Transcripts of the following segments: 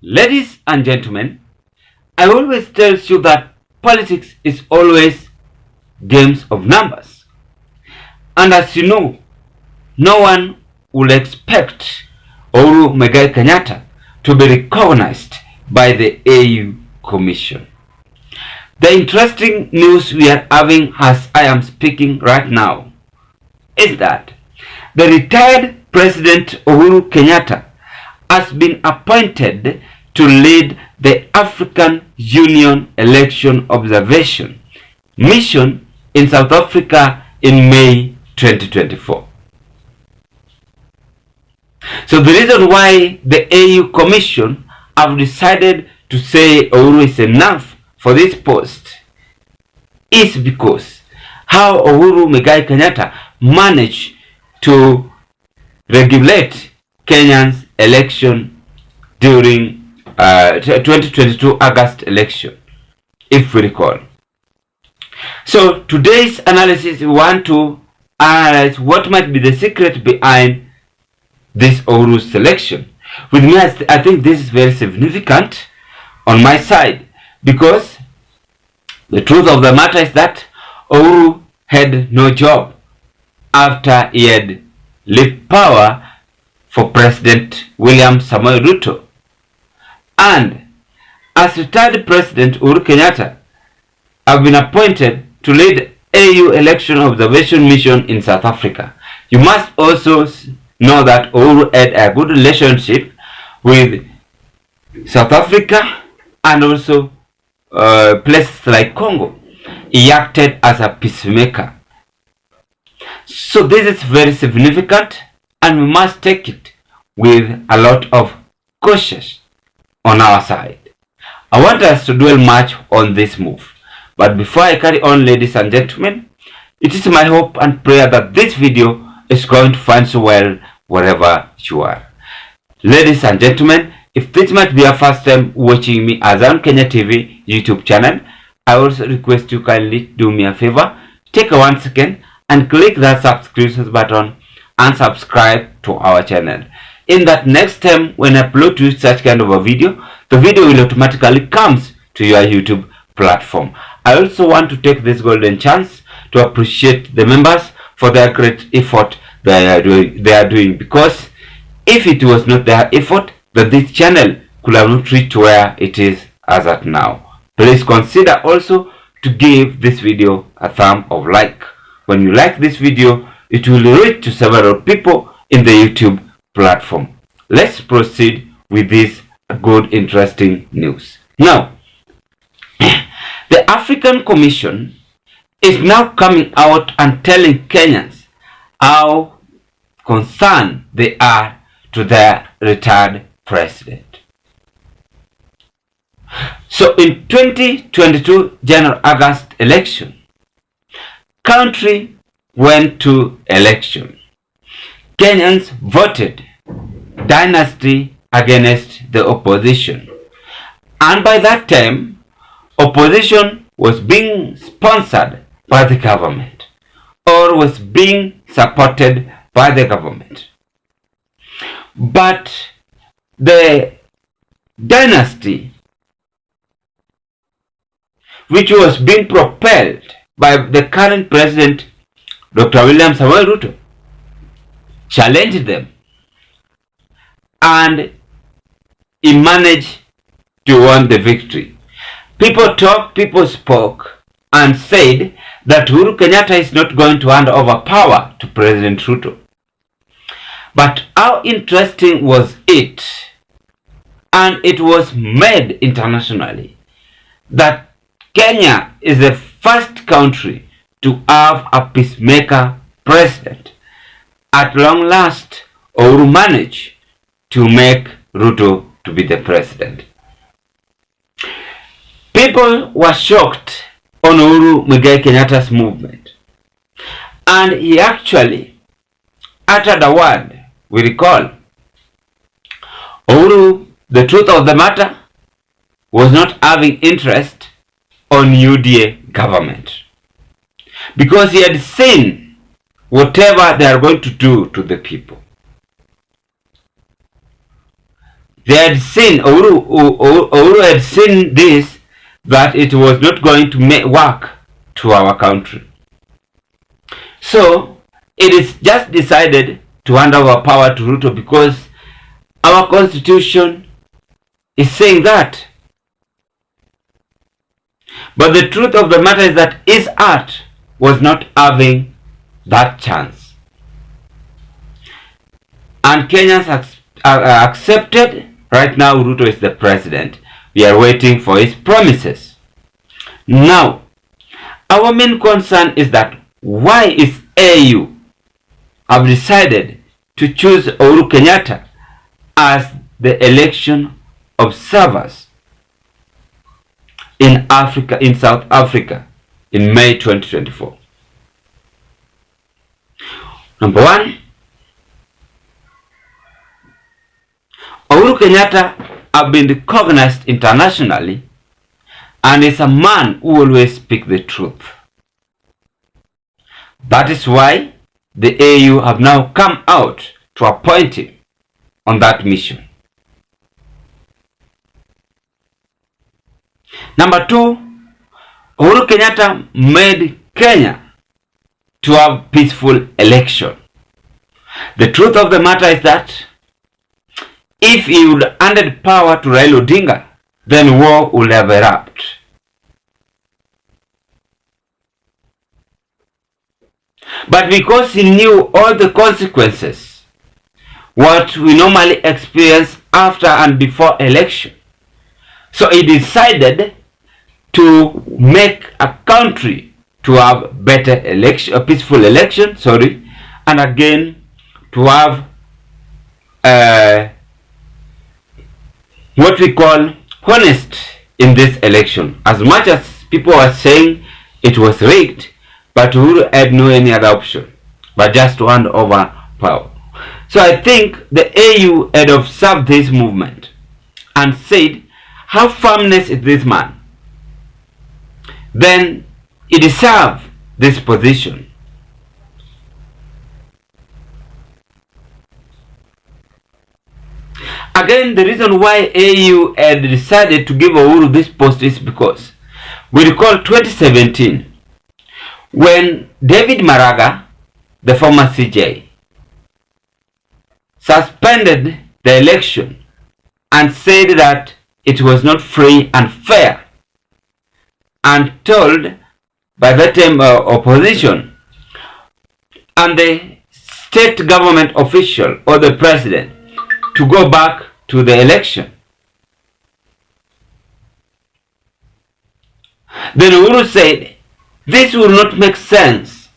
Ladies and gentlemen, I always tell you that politics is always games of numbers. And as you know, no one will expect Uhuru Muigai Kenyatta to be recognized by the AU Commission. The interesting news we are having as I am speaking right now is that the retired President Uhuru Kenyatta has been appointed to lead the African Union Election Observation Mission in South Africa in May 2024. So the reason why the AU Commission have decided to say Uhuru is enough for this post is because how Uhuru Muigai Kenyatta managed to regulate Kenya's election during 2022 August election, if we recall. So today's analysis, we want to analyze what might be the secret behind this Uhuru selection. With me, I think this is very significant on my side, because the truth of the matter is that Uhuru had no job after he had left power for President William Samoei Ruto. And as retired President Uhuru Kenyatta have been appointed to lead AU Election Observation Mission in South Africa. You must also know that Uhuru had a good relationship with South Africa and also places like Congo. He acted as a peacemaker. So this is very significant, and we must take it with a lot of caution on our side. I want us to dwell much on this move. But before I carry on, ladies and gentlemen, it is my hope and prayer that this video is going to find you well wherever you are. Ladies and gentlemen, if this might be your first time watching me as on Kenya TV YouTube channel, I also request you kindly do me a favor, take a 1 second and click that subscription button and subscribe to our channel. In that next time when I upload to such kind of a video, the video will automatically comes to your YouTube platform. I also want to take this golden chance to appreciate the members for their great effort they are doing, because if it was not their effort, that this channel could have not reached where it is as at now. Please consider also to give this video a thumb of like. When you like this video, it will reach to several people in the YouTube platform. Let's proceed with this good, interesting news. Now, the African Commission is now coming out and telling Kenyans how concerned they are to their retired president. So in 2022 General August election, country went to election. Kenyans voted dynasty against the opposition. And by that time, opposition was being sponsored by the government or was being supported by the government. But the dynasty, which was being propelled by the current president, Dr. William Samoei Ruto, challenged them, and he managed to win the victory. People talked, people spoke, and said that Uhuru Kenyatta is not going to hand over power to President Ruto. But how interesting was it, and it was made internationally, that Kenya is the first country to have a peacemaker president. At long last, Uhuru managed to make Ruto to be the president. People were shocked on Uhuru Muigai Kenyatta's movement, and he actually uttered a word. We recall, Uhuru, the truth of the matter, was not having interest on UDA government, because he had seen whatever they are going to do to the people. They had seen, Uhuru had seen this, that it was not going to work to our country. So it is just decided to hand over power to Ruto because our constitution is saying that. But the truth of the matter is that his heart was not having that chance. And Kenyans accepted. Right now, Ruto is the president. We are waiting for his promises. Now, our main concern is that why is AU have decided to choose Uhuru Kenyatta as the election observers in Africa, in South Africa, in May 2024. Number one, Uhuru Kenyatta have been recognized internationally and is a man who always speaks the truth. That is why the AU have now come out to appoint him on that mission. Number two, Uhuru Kenyatta made Kenya to have peaceful election. The truth of the matter is that if he would handed power to Raila Odinga, then war would have erupted. But because he knew all the consequences, what we normally experience after and before election, so he decided to make a country to have better election, a peaceful election, and again to have what we call honest in this election. As much as people are saying it was rigged, but Uhuru had no any other option but just to hand over power. So I think the AU had observed this movement and said, how firmness is this man? Then he deserves this position. Again, the reason why AU had decided to give Uhuru this post is because we recall 2017 when David Maraga, the former CJ, suspended the election and said that it was not free and fair, and told by that time opposition and the state government official or the president to go back to the election. Then Uhuru said, this will not make sense.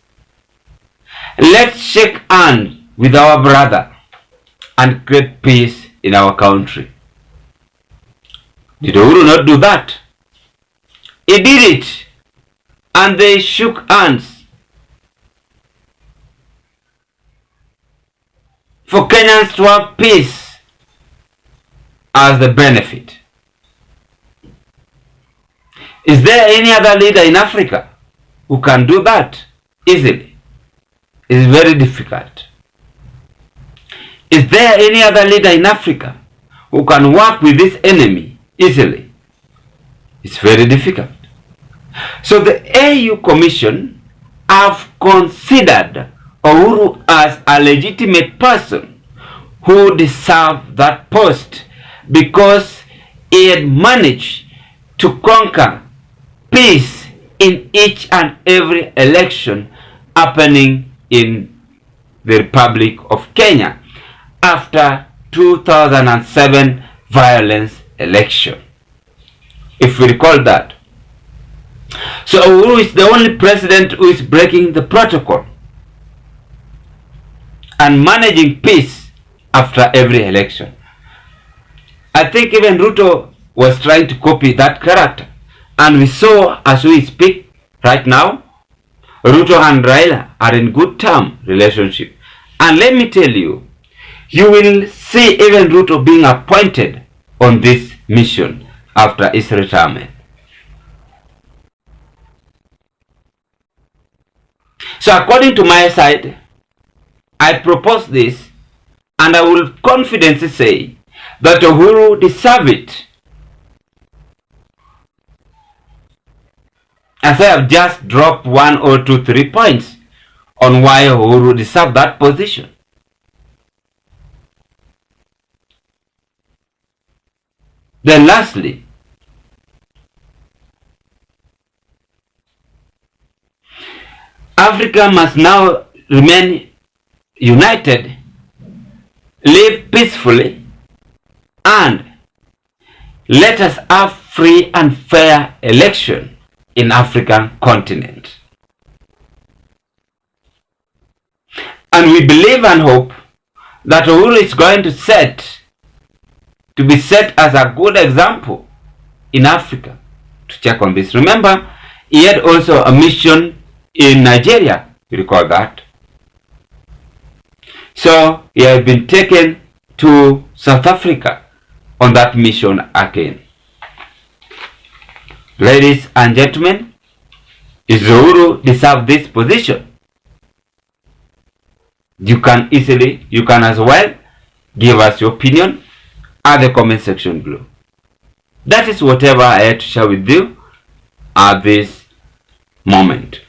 Let's shake hands with our brother and create peace in our country. Did Uhuru not do that? He did it, and they shook hands for Kenyans to have peace as the benefit. Is there any other leader in Africa who can do that easily? It's very difficult. Is there any other leader in Africa who can work with this enemy easily? It's very difficult. So the AU Commission have considered Uhuru as a legitimate person who deserved that post because he had managed to conquer peace in each and every election happening in the Republic of Kenya after 2007 violence election. If we recall that. So Uhuru is the only president who is breaking the protocol and managing peace after every election. I think even Ruto was trying to copy that character. And we saw as we speak right now, Ruto and Raila are in good term relationship. And let me tell you, you will see even Ruto being appointed on this mission after his retirement. So according to my side, I propose this, and I will confidently say that Uhuru deserved it. As I have just dropped 1 or 2, 3 points on why Uhuru deserved that position. Then lastly, Africa must now remain united, live peacefully, and let us have free and fair election in African continent. And we believe and hope that Uhuru is going to be set as a good example in Africa to check on this. Remember, he had also a mission in Nigeria, you recall that. So he has been taken to South Africa on that mission again. Ladies and gentlemen, does Uhuru deserve this position? You can as well give us your opinion at the comment section below. That is whatever I had to share with you at this moment.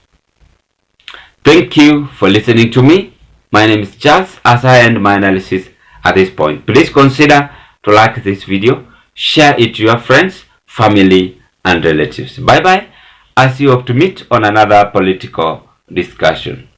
Thank you for listening to me. My name is Charles as I end my analysis at this point. Please consider to like this video, share it to your friends, family and relatives. Bye bye. I see you hope to meet on another political discussion.